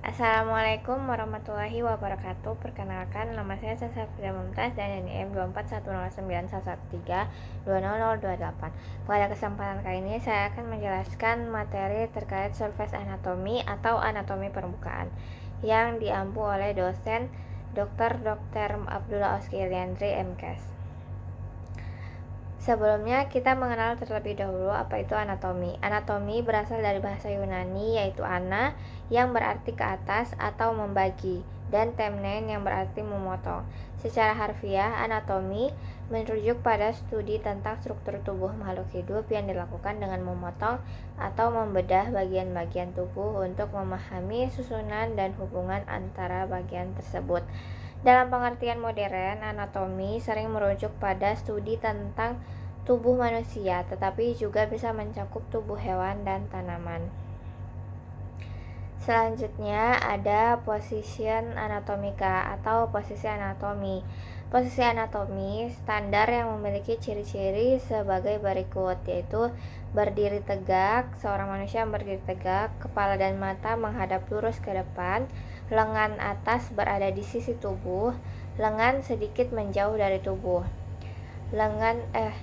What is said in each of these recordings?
Assalamualaikum warahmatullahi wabarakatuh. Perkenalkan, nama saya Safira Mumtaz dan NIM 241091113200028. Pada kesempatan kali ini saya akan menjelaskan materi terkait surface anatomy atau anatomi permukaan yang diampu oleh dosen Dr. Abdullah Oski Iliandri MKes. Sebelumnya kita mengenal terlebih dahulu apa itu anatomi. Anatomi berasal dari bahasa Yunani yaitu ana yang berarti ke atas atau membagi dan temnen yang berarti memotong. Secara harfiah, anatomi merujuk pada studi tentang struktur tubuh makhluk hidup yang dilakukan dengan memotong atau membedah bagian-bagian tubuh untuk memahami susunan dan hubungan antara bagian tersebut. Dalam pengertian modern, anatomi sering merujuk pada studi tentang tubuh manusia, tetapi juga bisa mencakup tubuh hewan dan tanaman. Selanjutnya ada position anatomika atau posisi anatomi. Posisi anatomi standar yang memiliki ciri-ciri sebagai berikut, yaitu berdiri tegak, seorang manusia yang berdiri tegak, kepala dan mata menghadap lurus ke depan, lengan atas berada di sisi tubuh, lengan sedikit menjauh dari tubuh.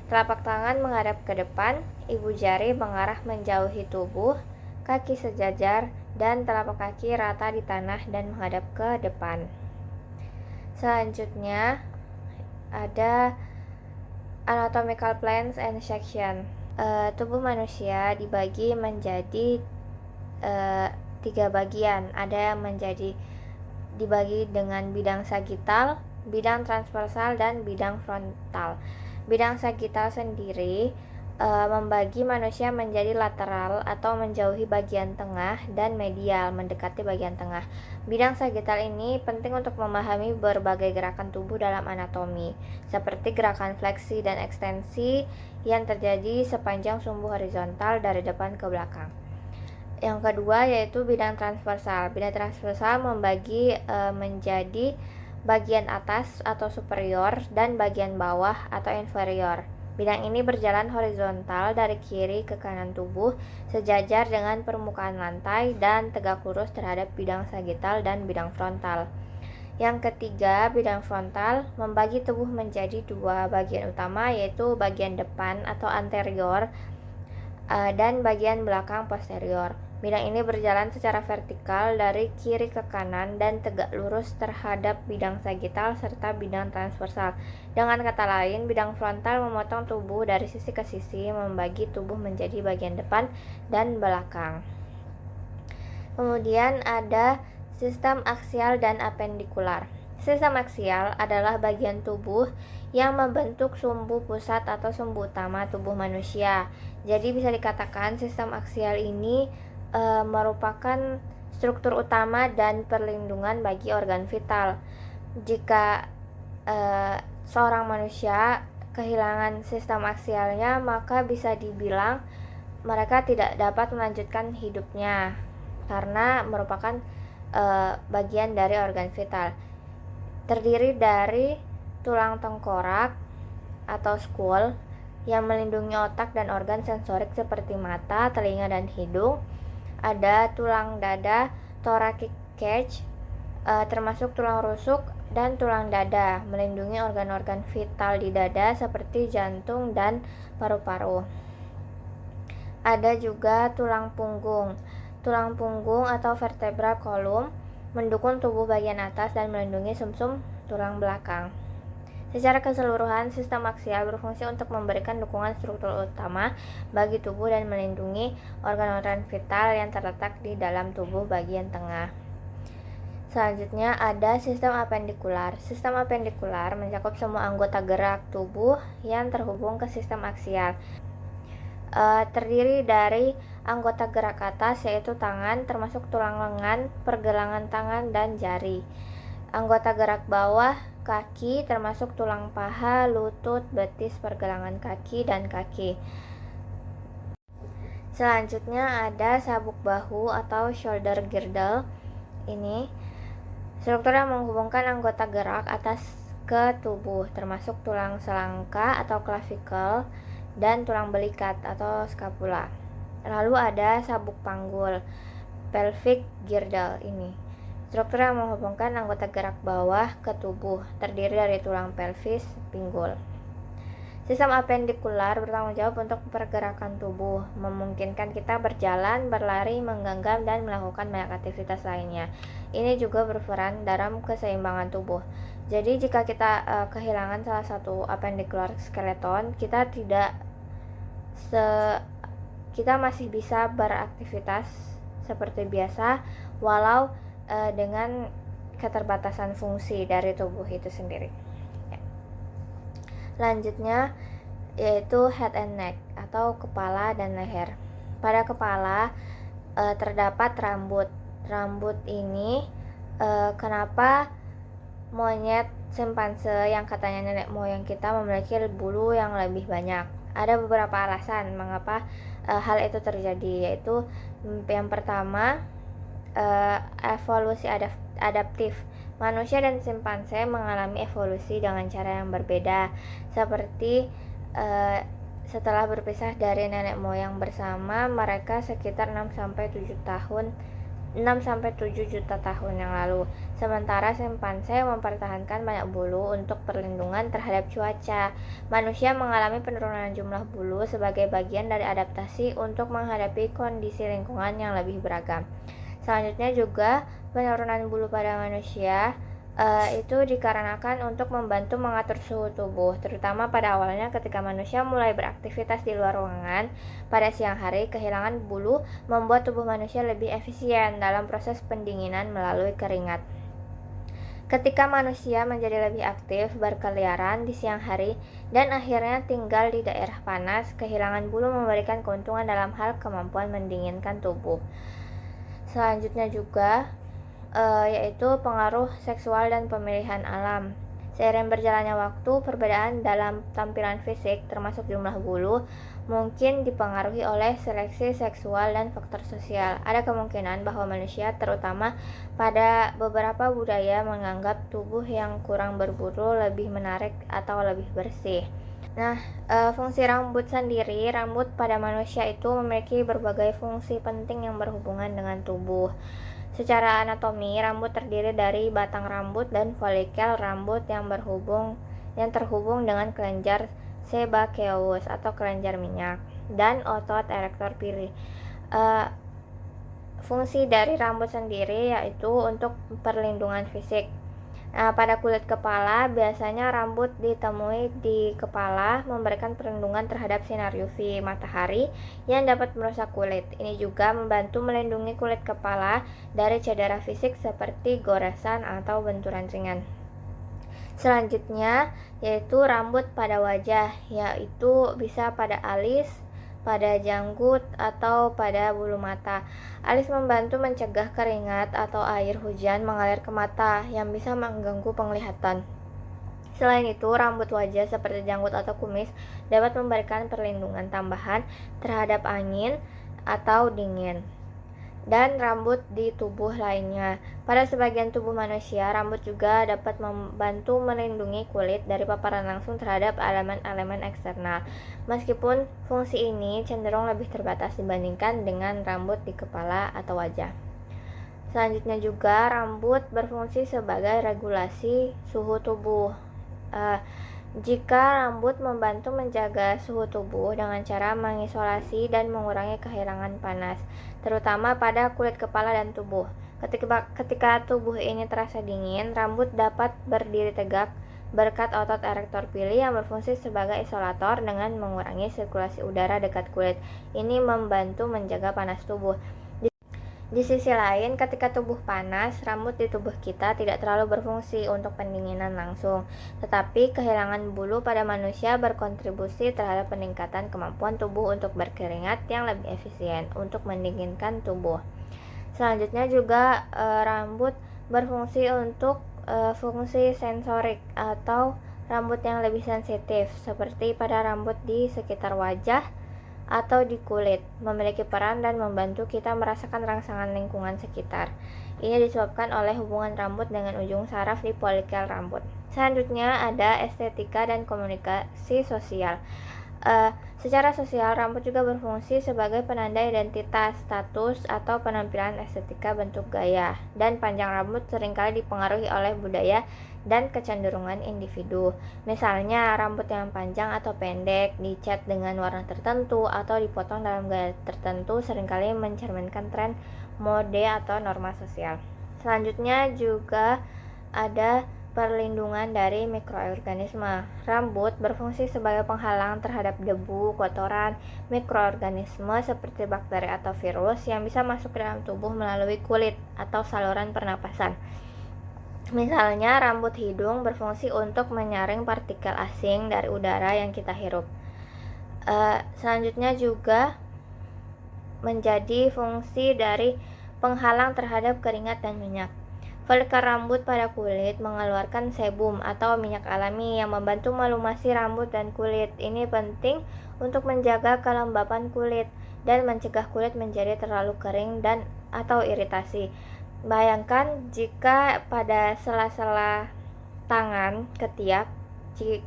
Telapak tangan menghadap ke depan, ibu jari mengarah menjauhi tubuh, kaki sejajar, dan telapak kaki rata di tanah dan menghadap ke depan. Selanjutnya ada anatomical plans and section. Tubuh manusia dibagi menjadi 3 bagian. Ada yang dibagi dengan bidang sagital, bidang transversal, dan bidang frontal. Bidang sagital sendiri membagi manusia menjadi lateral atau menjauhi bagian tengah dan medial mendekati bagian tengah. Bidang sagital ini penting untuk memahami berbagai gerakan tubuh dalam anatomi, seperti gerakan fleksi dan ekstensi yang terjadi sepanjang sumbu horizontal dari depan ke belakang. Yang kedua yaitu bidang transversal. Bidang transversal membagi menjadi bagian atas atau superior dan bagian bawah atau inferior. Bidang ini berjalan horizontal dari kiri ke kanan tubuh, sejajar dengan permukaan lantai dan tegak lurus terhadap bidang sagital dan bidang frontal. Yang ketiga, bidang frontal membagi tubuh menjadi 2 bagian utama, yaitu bagian depan atau anterior dan bagian belakang posterior. Bidang ini berjalan secara vertikal dari kiri ke kanan dan tegak lurus terhadap bidang sagital serta bidang transversal. Dengan kata lain, bidang frontal memotong tubuh dari sisi ke sisi, membagi tubuh menjadi bagian depan dan belakang. Kemudian ada sistem aksial dan apendikular. Sistem aksial adalah bagian tubuh yang membentuk sumbu pusat atau sumbu utama tubuh manusia. Jadi bisa dikatakan sistem aksial ini merupakan struktur utama dan perlindungan bagi organ vital. Jika seorang manusia kehilangan sistem aksialnya, maka bisa dibilang mereka tidak dapat melanjutkan hidupnya karena merupakan bagian dari organ vital. Terdiri dari tulang tengkorak atau skull yang melindungi otak dan organ sensorik seperti mata, telinga, dan hidung. Ada tulang dada, thoracic cage, termasuk tulang rusuk dan tulang dada, melindungi organ-organ vital di dada seperti jantung dan paru-paru. Ada juga tulang punggung. Tulang punggung atau vertebra column mendukung tubuh bagian atas dan melindungi sumsum tulang belakang. Secara keseluruhan, sistem aksial berfungsi untuk memberikan dukungan struktur utama bagi tubuh dan melindungi organ-organ vital yang terletak di dalam tubuh bagian tengah. Selanjutnya ada sistem apendikular. Sistem apendikular mencakup semua anggota gerak tubuh yang terhubung ke sistem aksial. Terdiri dari anggota gerak atas yaitu tangan, termasuk tulang lengan, pergelangan tangan, dan jari. Anggota gerak bawah, kaki, termasuk tulang paha, lutut, betis, pergelangan kaki, dan kaki. Selanjutnya ada sabuk bahu atau shoulder girdle. Ini struktur yang menghubungkan anggota gerak atas ke tubuh, termasuk tulang selangka atau clavicle dan tulang belikat atau scapula. Lalu ada sabuk panggul, pelvic girdle ini. struktur yang menghubungkan anggota gerak bawah ke tubuh, terdiri dari tulang pelvis, pinggul. Sistem apendikular bertanggung jawab untuk pergerakan tubuh, memungkinkan kita berjalan, berlari, menggenggam, dan melakukan banyak aktivitas lainnya. Ini juga berperan dalam keseimbangan tubuh. Jadi jika kita kehilangan salah satu apendikular skeleton, kita masih bisa beraktivitas seperti biasa, walau dengan keterbatasan fungsi dari tubuh itu sendiri. Selanjutnya yaitu head and neck atau kepala dan leher. Pada kepala terdapat rambut. Rambut ini kenapa monyet simpanse yang katanya nenek moyang kita memiliki bulu yang lebih banyak? Ada beberapa alasan mengapa hal itu terjadi, yaitu yang pertama evolusi adaptif. Manusia dan simpanse mengalami evolusi dengan cara yang berbeda, seperti setelah berpisah dari nenek moyang bersama, mereka sekitar 6-7 juta tahun yang lalu. Sementara simpanse mempertahankan banyak bulu untuk perlindungan terhadap cuaca. Manusia mengalami penurunan jumlah bulu sebagai bagian dari adaptasi untuk menghadapi kondisi lingkungan yang lebih beragam. Selanjutnya juga penurunan bulu pada manusia itu dikarenakan untuk membantu mengatur suhu tubuh, terutama pada awalnya ketika manusia mulai beraktivitas di luar ruangan pada siang hari. Kehilangan bulu membuat tubuh manusia lebih efisien dalam proses pendinginan melalui keringat. Ketika manusia menjadi lebih aktif berkeliaran di siang hari dan akhirnya tinggal di daerah panas, kehilangan bulu memberikan keuntungan dalam hal kemampuan mendinginkan tubuh. Selanjutnya juga yaitu pengaruh seksual dan pemilihan alam. Seiring berjalannya waktu, perbedaan dalam tampilan fisik termasuk jumlah bulu mungkin dipengaruhi oleh seleksi seksual dan faktor sosial. Ada kemungkinan bahwa manusia, terutama pada beberapa budaya, menganggap tubuh yang kurang berbulu lebih menarik atau lebih bersih. Nah, fungsi rambut sendiri, rambut pada manusia itu memiliki berbagai fungsi penting yang berhubungan dengan tubuh. Secara anatomi, rambut terdiri dari batang rambut dan folikel rambut yang terhubung dengan kelenjar sebaceous atau kelenjar minyak dan otot erektor pili. Fungsi dari rambut sendiri yaitu untuk perlindungan fisik. Pada kulit kepala, biasanya rambut ditemui di kepala memberikan perlindungan terhadap sinar UV matahari yang dapat merusak kulit. Ini juga membantu melindungi kulit kepala dari cedera fisik seperti goresan atau benturan ringan. Selanjutnya yaitu rambut pada wajah, yaitu bisa pada alis, pada janggut, atau pada bulu mata. Alis membantu mencegah keringat atau air hujan mengalir ke mata yang bisa mengganggu penglihatan. Selain itu, rambut wajah seperti janggut atau kumis dapat memberikan perlindungan tambahan terhadap angin atau dingin. Dan rambut di tubuh lainnya. Pada sebagian tubuh manusia, rambut juga dapat membantu melindungi kulit dari paparan langsung terhadap elemen-elemen eksternal. Meskipun fungsi ini cenderung lebih terbatas dibandingkan dengan rambut di kepala atau wajah. Selanjutnya juga rambut berfungsi sebagai regulasi suhu tubuh. Jika rambut membantu menjaga suhu tubuh dengan cara mengisolasi dan mengurangi kehilangan panas, terutama pada kulit kepala dan tubuh. Ketika tubuh ini terasa dingin, rambut dapat berdiri tegak berkat otot erektor pili yang berfungsi sebagai isolator dengan mengurangi sirkulasi udara dekat kulit. Ini membantu menjaga panas tubuh. Di sisi lain, ketika tubuh panas, rambut di tubuh kita tidak terlalu berfungsi untuk pendinginan langsung, tetapi kehilangan bulu pada manusia berkontribusi terhadap peningkatan kemampuan tubuh untuk berkeringat yang lebih efisien untuk mendinginkan tubuh. Selanjutnya juga rambut berfungsi untuk fungsi sensorik atau rambut yang lebih sensitif, seperti pada rambut di sekitar wajah atau di kulit, memiliki peran dan membantu kita merasakan rangsangan lingkungan sekitar. Ini disebabkan oleh hubungan rambut dengan ujung saraf di folikel rambut. Selanjutnya ada estetika dan komunikasi sosial. Secara sosial, rambut juga berfungsi sebagai penanda identitas, status, atau penampilan estetika bentuk gaya. Dan panjang rambut seringkali dipengaruhi oleh budaya dan kecenderungan individu. Misalnya, rambut yang panjang atau pendek, dicat dengan warna tertentu, atau dipotong dalam gaya tertentu seringkali mencerminkan tren mode atau norma sosial. Selanjutnya juga ada perlindungan dari mikroorganisme. Rambut berfungsi sebagai penghalang terhadap debu, kotoran, mikroorganisme seperti bakteri atau virus yang bisa masuk ke dalam tubuh melalui kulit atau saluran pernapasan. Misalnya, rambut hidung berfungsi untuk menyaring partikel asing dari udara yang kita hirup. Selanjutnya juga menjadi fungsi dari penghalang terhadap keringat dan minyak. Folikel rambut pada kulit mengeluarkan sebum atau minyak alami yang membantu melumasi rambut dan kulit. Ini penting untuk menjaga kelembapan kulit dan mencegah kulit menjadi terlalu kering dan atau iritasi. Bayangkan jika pada sela-sela tangan ketiak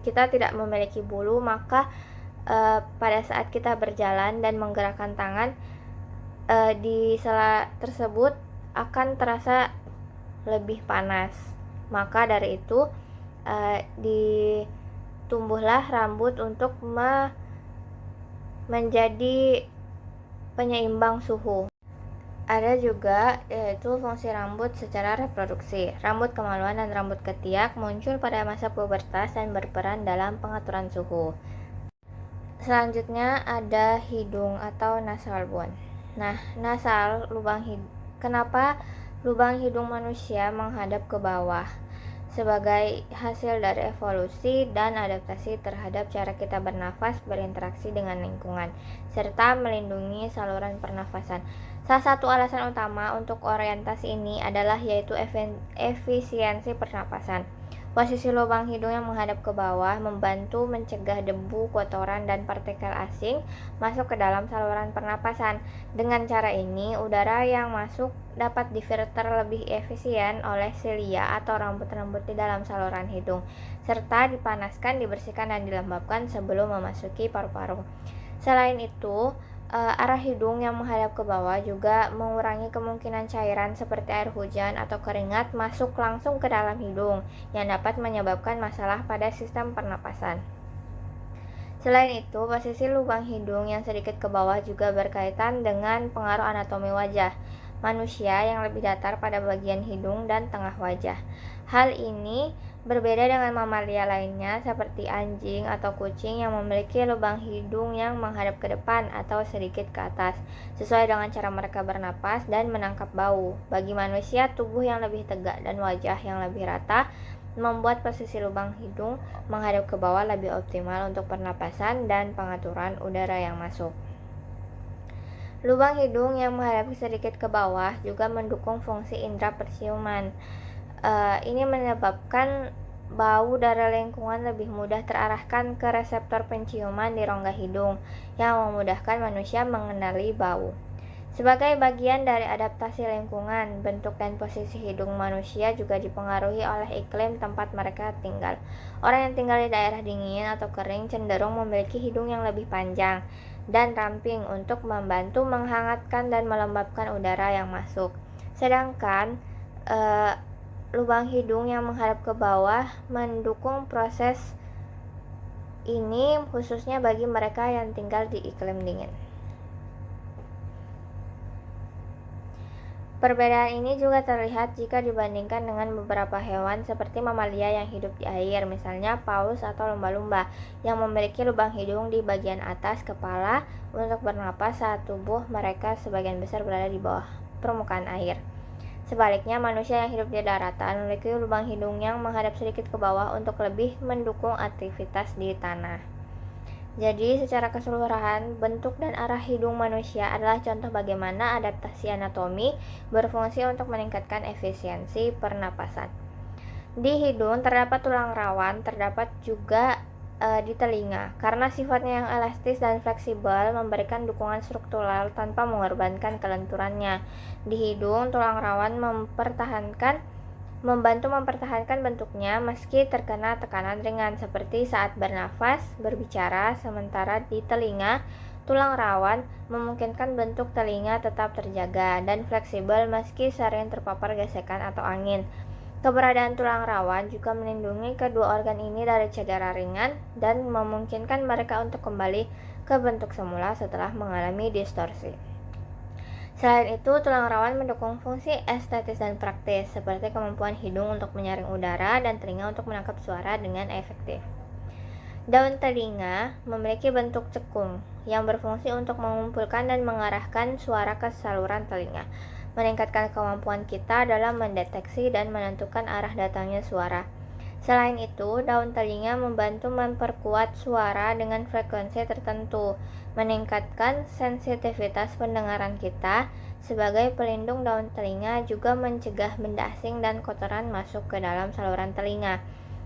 kita tidak memiliki bulu, maka pada saat kita berjalan dan menggerakkan tangan di sela tersebut akan terasa lebih panas. Maka dari itu ditumbuhlah rambut untuk menjadi penyeimbang suhu. Ada juga yaitu fungsi rambut secara reproduksi. Rambut kemaluan dan rambut ketiak muncul pada masa pubertas dan berperan dalam pengaturan suhu. Selanjutnya ada hidung atau nasal bone. Nah, nasal lubang hidung. Kenapa lubang hidung manusia menghadap ke bawah? Sebagai hasil dari evolusi dan adaptasi terhadap cara kita bernafas, berinteraksi dengan lingkungan, serta melindungi saluran pernafasan. Salah satu alasan utama untuk orientasi ini adalah yaitu efisiensi pernapasan. Posisi lubang hidung yang menghadap ke bawah membantu mencegah debu, kotoran, dan partikel asing masuk ke dalam saluran pernapasan. Dengan cara ini, udara yang masuk dapat difilter lebih efisien oleh silia atau rambut-rambut di dalam saluran hidung, serta dipanaskan, dibersihkan, dan dilembabkan sebelum memasuki paru-paru. Selain itu, arah hidung yang menghadap ke bawah juga mengurangi kemungkinan cairan seperti air hujan atau keringat masuk langsung ke dalam hidung yang dapat menyebabkan masalah pada sistem pernapasan. Selain itu, posisi lubang hidung yang sedikit ke bawah juga berkaitan dengan pengaruh anatomi wajah manusia yang lebih datar pada bagian hidung dan tengah wajah. Hal ini berbeda dengan mamalia lainnya seperti anjing atau kucing yang memiliki lubang hidung yang menghadap ke depan atau sedikit ke atas, sesuai dengan cara mereka bernapas dan menangkap bau. Bagi manusia, tubuh yang lebih tegak dan wajah yang lebih rata membuat posisi lubang hidung menghadap ke bawah lebih optimal untuk pernapasan dan pengaturan udara yang masuk. Lubang hidung yang menghadap sedikit ke bawah juga mendukung fungsi indera penciuman. Ini menyebabkan bau dari lingkungan lebih mudah terarahkan ke reseptor penciuman di rongga hidung yang memudahkan manusia mengenali bau. Sebagai bagian dari adaptasi lingkungan, bentuk dan posisi hidung manusia juga dipengaruhi oleh iklim tempat mereka tinggal. Orang yang tinggal di daerah dingin atau kering cenderung memiliki hidung yang lebih panjang dan ramping untuk membantu menghangatkan dan melembabkan udara yang masuk. Sedangkan lubang hidung yang menghadap ke bawah mendukung proses ini khususnya bagi mereka yang tinggal di iklim dingin. Perbedaan ini juga terlihat jika dibandingkan dengan beberapa hewan seperti mamalia yang hidup di air, misalnya paus atau lumba-lumba, yang memiliki lubang hidung di bagian atas kepala untuk bernapas saat tubuh mereka sebagian besar berada di bawah permukaan air. Sebaliknya, manusia yang hidup di daratan memiliki lubang hidung yang menghadap sedikit ke bawah untuk lebih mendukung aktivitas di tanah. Jadi, secara keseluruhan, bentuk dan arah hidung manusia adalah contoh bagaimana adaptasi anatomi berfungsi untuk meningkatkan efisiensi pernapasan. Di hidung terdapat tulang rawan, terdapat juga di telinga. Karena sifatnya yang elastis dan fleksibel, memberikan dukungan struktural tanpa mengorbankan kelenturannya. Di hidung, tulang rawan mempertahankan membantu mempertahankan bentuknya meski terkena tekanan ringan seperti saat bernafas, berbicara, sementara di telinga, tulang rawan memungkinkan bentuk telinga tetap terjaga dan fleksibel meski sering terpapar gesekan atau angin. Keberadaan tulang rawan juga melindungi kedua organ ini dari cedera ringan dan memungkinkan mereka untuk kembali ke bentuk semula setelah mengalami distorsi. Selain itu, tulang rawan mendukung fungsi estetis dan praktis, seperti kemampuan hidung untuk menyaring udara dan telinga untuk menangkap suara dengan efektif. Daun telinga memiliki bentuk cekung yang berfungsi untuk mengumpulkan dan mengarahkan suara ke saluran telinga, meningkatkan kemampuan kita dalam mendeteksi dan menentukan arah datangnya suara. Selain itu, daun telinga membantu memperkuat suara dengan frekuensi tertentu, meningkatkan sensitivitas pendengaran kita. Sebagai pelindung, daun telinga juga mencegah benda asing dan kotoran masuk ke dalam saluran telinga.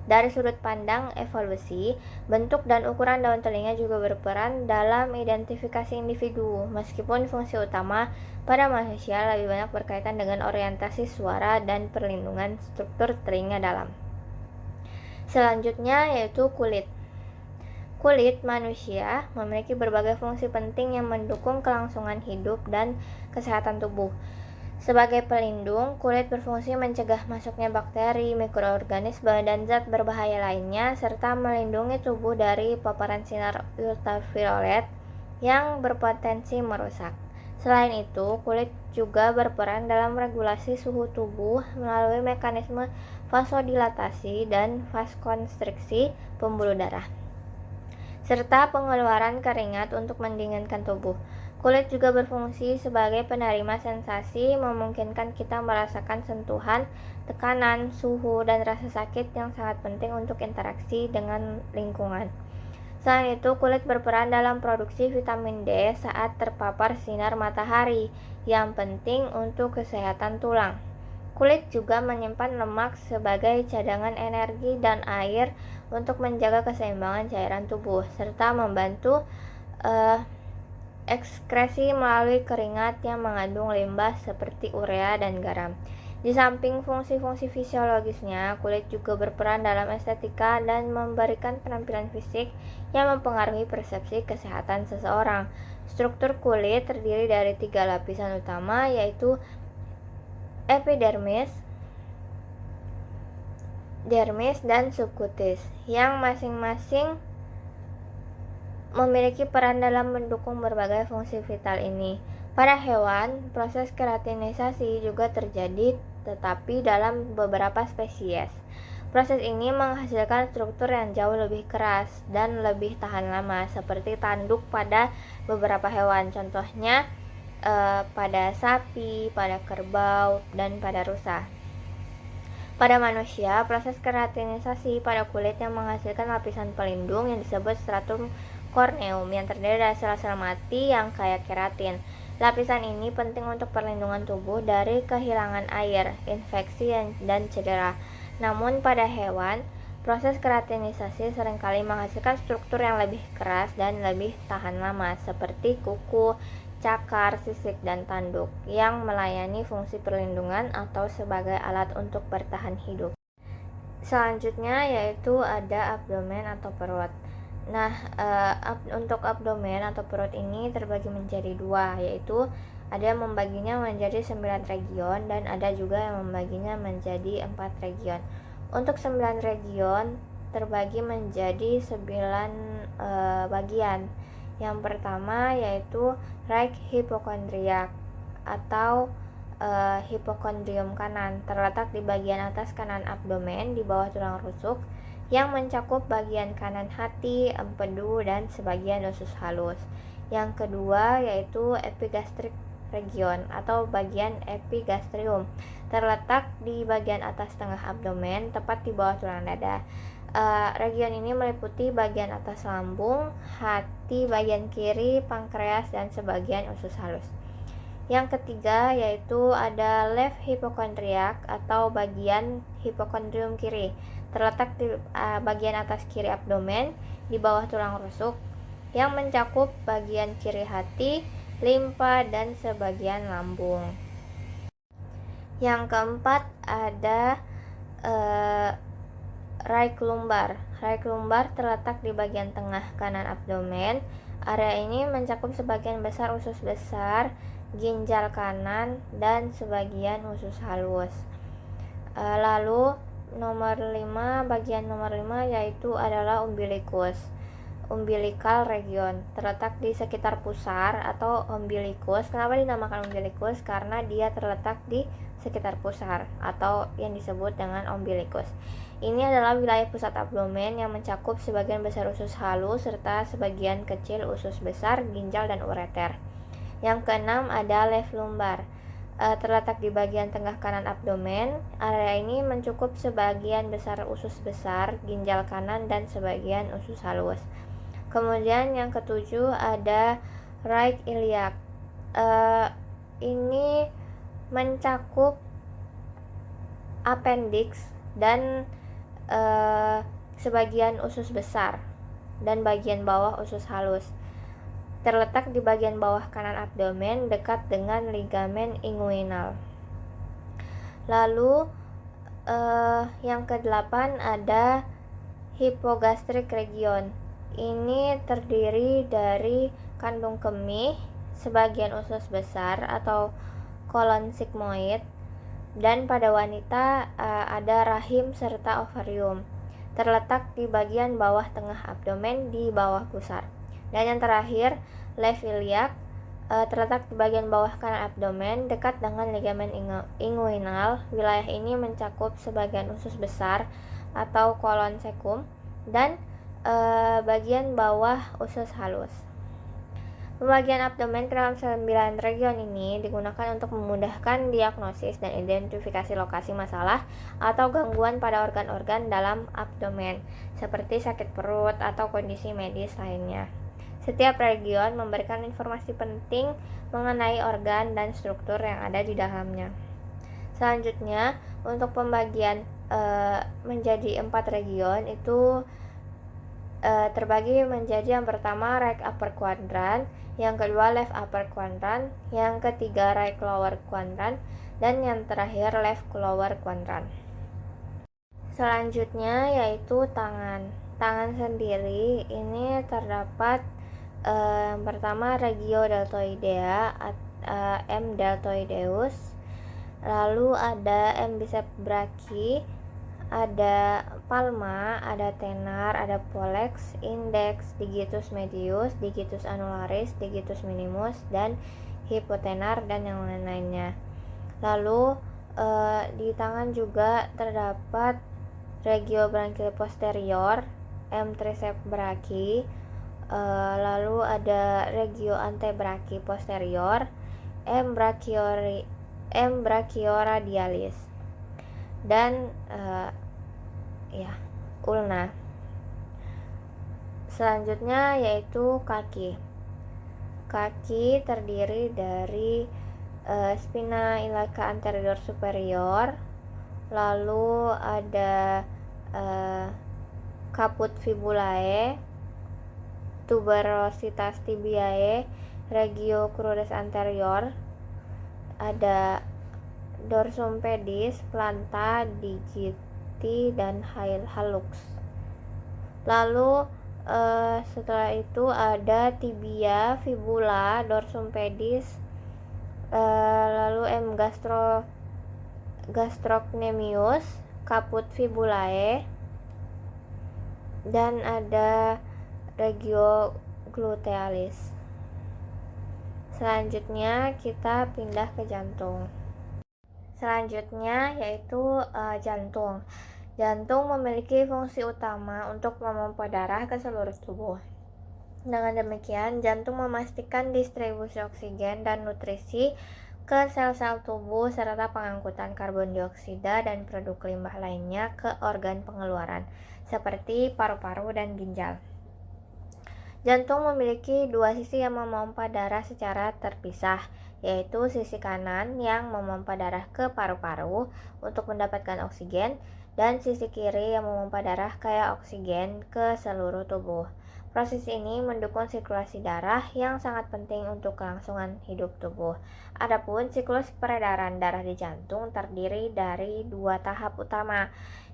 Dari sudut pandang evolusi, bentuk dan ukuran daun telinga juga berperan dalam identifikasi individu, meskipun fungsi utama pada manusia lebih banyak berkaitan dengan orientasi suara dan perlindungan struktur telinga dalam. Selanjutnya yaitu kulit. Kulit manusia memiliki berbagai fungsi penting yang mendukung kelangsungan hidup dan kesehatan tubuh. Sebagai pelindung, kulit berfungsi mencegah masuknya bakteri, mikroorganisme, dan zat berbahaya lainnya, serta melindungi tubuh dari paparan sinar ultraviolet yang berpotensi merusak. Selain itu, kulit juga berperan dalam regulasi suhu tubuh melalui mekanisme vasodilatasi dan vasokonstriksi pembuluh darah, serta pengeluaran keringat untuk mendinginkan tubuh. Kulit juga berfungsi sebagai penerima sensasi, memungkinkan kita merasakan sentuhan, tekanan, suhu, dan rasa sakit yang sangat penting untuk interaksi dengan lingkungan. Selain itu, kulit berperan dalam produksi vitamin D saat terpapar sinar matahari, yang penting untuk kesehatan tulang. Kulit juga menyimpan lemak sebagai cadangan energi dan air untuk menjaga keseimbangan cairan tubuh, serta membantu ekskresi melalui keringat yang mengandung limbah seperti urea dan garam. Di samping fungsi-fungsi fisiologisnya, kulit juga berperan dalam estetika dan memberikan penampilan fisik yang mempengaruhi persepsi kesehatan seseorang. Struktur kulit terdiri dari 3 lapisan utama, yaitu epidermis, dermis, dan subkutis, yang masing-masing memiliki peran dalam mendukung berbagai fungsi vital ini. Pada hewan, proses keratinisasi juga terjadi, tetapi dalam beberapa spesies. Proses ini menghasilkan struktur yang jauh lebih keras dan lebih tahan lama, seperti tanduk pada beberapa hewan, contohnya pada sapi, pada kerbau, dan pada rusa. Pada manusia, proses keratinisasi pada kulit yang menghasilkan lapisan pelindung yang disebut stratum corneum yang terdiri dari sel-sel mati yang kaya keratin. Lapisan ini penting untuk perlindungan tubuh dari kehilangan air, infeksi, dan cedera. Namun pada hewan, proses keratinisasi seringkali menghasilkan struktur yang lebih keras dan lebih tahan lama, seperti kuku, cakar, sisik, dan tanduk, yang melayani fungsi perlindungan atau sebagai alat untuk bertahan hidup. Selanjutnya yaitu ada abdomen atau perut. Nah, untuk abdomen atau perut ini terbagi menjadi 2, yaitu ada yang membaginya menjadi 9 region dan ada juga yang membaginya menjadi 4 region. Untuk 9 region terbagi menjadi 9 bagian. Yang pertama yaitu right hypochondriac atau hipokondrium kanan, terletak di bagian atas kanan abdomen di bawah tulang rusuk, yang mencakup bagian kanan hati, empedu, dan sebagian usus halus. Yang kedua yaitu epigastric region atau bagian epigastrium, terletak di bagian atas tengah abdomen, tepat di bawah tulang dada. Region ini meliputi bagian atas lambung, hati, bagian kiri, pankreas, dan sebagian usus halus. Yang ketiga yaitu ada left hypochondriac atau bagian hipokondrium kiri, terletak di bagian atas kiri abdomen di bawah tulang rusuk, yang mencakup bagian kiri hati, limpa, dan sebagian lambung. Yang keempat ada eh, Right lumbar. Right lumbar terletak di bagian tengah kanan abdomen. Area ini mencakup sebagian besar usus besar, ginjal kanan, dan sebagian usus halus. Lalu bagian nomor 5 yaitu adalah umbilikus. Umbilical region terletak di sekitar pusar atau umbilikus. Kenapa dinamakan umbilikus? Karena dia terletak di sekitar pusar atau yang disebut dengan umbilikus. Ini adalah wilayah pusat abdomen yang mencakup sebagian besar usus halus serta sebagian kecil usus besar, ginjal, dan ureter. Yang keenam ada left lumbar. Terletak di bagian tengah kanan abdomen. Area ini mencakup sebagian besar usus besar, ginjal kanan, dan sebagian usus halus. Kemudian yang ketujuh ada right iliac. Ini mencakup appendix dan sebagian usus besar dan bagian bawah usus halus. Terletak di bagian bawah kanan abdomen dekat dengan ligamen inguinal. Lalu yang ke-8 ada hypogastric region. Ini terdiri dari kandung kemih, sebagian usus besar atau kolon sigmoid, dan pada wanita ada rahim serta ovarium. Terletak di bagian bawah tengah abdomen di bawah pusar. Dan yang terakhir, left iliac, terletak di bagian bawah kanan abdomen dekat dengan ligamen inguinal. Wilayah ini mencakup sebagian usus besar atau kolon cecum dan bagian bawah usus halus. Pembagian abdomen ke dalam 9 region ini digunakan untuk memudahkan diagnosis dan identifikasi lokasi masalah atau gangguan pada organ-organ dalam abdomen, seperti sakit perut atau kondisi medis lainnya. Setiap region memberikan informasi penting mengenai organ dan struktur yang ada di dalamnya. Selanjutnya, untuk pembagian menjadi 4 region itu terbagi menjadi yang pertama right upper quadrant, yang kedua left upper quadrant, yang ketiga right lower quadrant, dan yang terakhir left lower quadrant. Selanjutnya yaitu tangan. Tangan sendiri ini terdapat yang pertama regio deltoidea, M deltoideus, lalu ada M biceps brachii, ada palma, ada tenar, ada pollex, index, digitus medius, digitus annularis, digitus minimus, dan hipotenar, dan yang lain-lainnya. Lalu di tangan juga terdapat regio branchial posterior, M triceps brachii, lalu ada regio antebrachii posterior, M brachioradialis, dan ulna. Selanjutnya yaitu kaki. Kaki terdiri dari spina iliaca anterior superior, lalu ada caput fibulae, tuberositas tibiae, regio crudes anterior, ada dorsum pedis, planta, digiti, dan hallux. Lalu setelah itu ada tibia, fibula, dorsum pedis, lalu M gastrocnemius, caput fibulae, dan ada regio glutealis. Selanjutnya kita pindah ke jantung. Selanjutnya yaitu jantung. Jantung memiliki fungsi utama untuk memompa darah ke seluruh tubuh. Dengan demikian, jantung memastikan distribusi oksigen dan nutrisi ke sel-sel tubuh serta pengangkutan karbon dioksida dan produk limbah lainnya ke organ pengeluaran seperti paru-paru dan ginjal. Jantung memiliki dua sisi yang memompa darah secara terpisah, yaitu sisi kanan yang memompa darah ke paru-paru untuk mendapatkan oksigen, dan sisi kiri yang memompa darah kayak oksigen ke seluruh tubuh. Proses ini mendukung sirkulasi darah yang sangat penting untuk kelangsungan hidup tubuh. Adapun siklus peredaran darah di jantung terdiri dari dua tahap utama.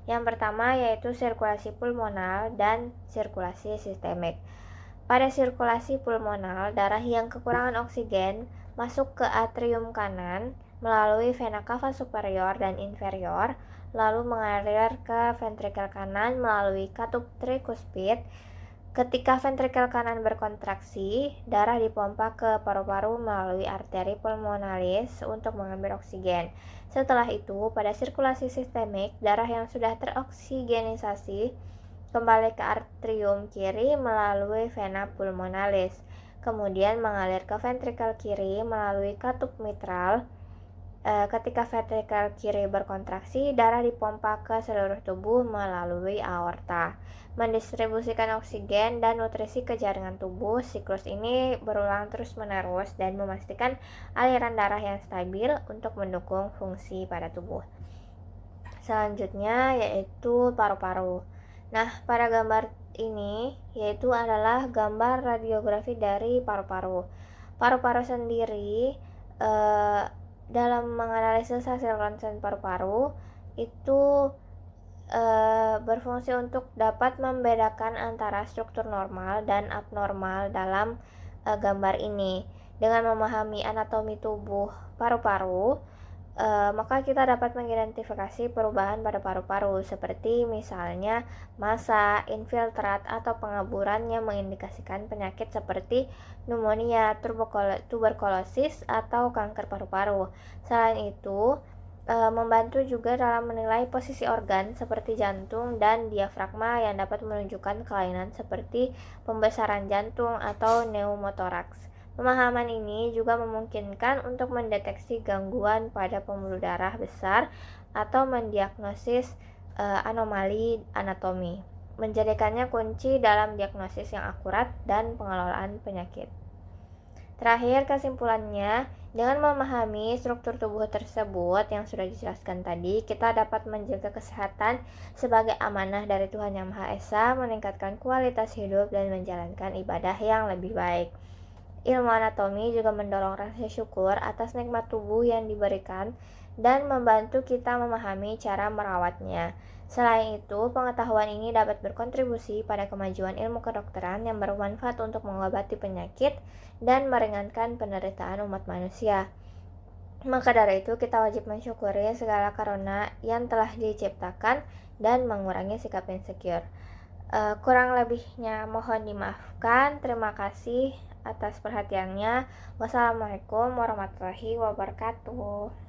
Yang pertama yaitu sirkulasi pulmonal dan sirkulasi sistemik. Pada sirkulasi pulmonal, darah yang kekurangan oksigen masuk ke atrium kanan melalui vena cava superior dan inferior, lalu mengalir ke ventrikel kanan melalui katup trikuspid. Ketika ventrikel kanan berkontraksi, darah dipompa ke paru-paru melalui arteri pulmonalis untuk mengambil oksigen. Setelah itu, pada sirkulasi sistemik, darah yang sudah teroksigenisasi kembali ke atrium kiri melalui vena pulmonalis, kemudian mengalir ke ventrikel kiri melalui katup mitral. Ketika ventrikel kiri berkontraksi, darah dipompa ke seluruh tubuh melalui aorta, mendistribusikan oksigen dan nutrisi ke jaringan tubuh. Siklus ini berulang terus-menerus dan memastikan aliran darah yang stabil untuk mendukung fungsi pada tubuh. Selanjutnya yaitu paru-paru. Nah, pada gambar ini yaitu adalah gambar radiografi dari paru-paru. Paru-paru sendiri dalam menganalisis hasil ronsen paru-paru itu berfungsi untuk dapat membedakan antara struktur normal dan abnormal dalam gambar ini. Dengan memahami anatomi tubuh paru-paru, maka kita dapat mengidentifikasi perubahan pada paru-paru seperti misalnya massa, infiltrat, atau pengaburan yang mengindikasikan penyakit seperti pneumonia, tuberkulosis, atau kanker paru-paru. Selain itu, membantu juga dalam menilai posisi organ seperti jantung dan diafragma yang dapat menunjukkan kelainan seperti pembesaran jantung atau pneumotoraks. Pemahaman ini juga memungkinkan untuk mendeteksi gangguan pada pembuluh darah besar atau mendiagnosis anomali anatomi, menjadikannya kunci dalam diagnosis yang akurat dan pengelolaan penyakit. Terakhir, kesimpulannya, dengan memahami struktur tubuh tersebut yang sudah dijelaskan tadi, kita dapat menjaga kesehatan sebagai amanah dari Tuhan Yang Maha Esa, meningkatkan kualitas hidup, dan menjalankan ibadah yang lebih baik. Ilmu anatomi juga mendorong rasa syukur atas nikmat tubuh yang diberikan dan membantu kita memahami cara merawatnya. Selain itu, pengetahuan ini dapat berkontribusi pada kemajuan ilmu kedokteran yang bermanfaat untuk mengobati penyakit dan meringankan penderitaan umat manusia. Maka dari itu, kita wajib mensyukuri segala karunia yang telah diciptakan dan mengurangi sikap insecure. Kurang lebihnya mohon dimaafkan. Terima kasih atas perhatiannya. Wassalamualaikum warahmatullahi wabarakatuh.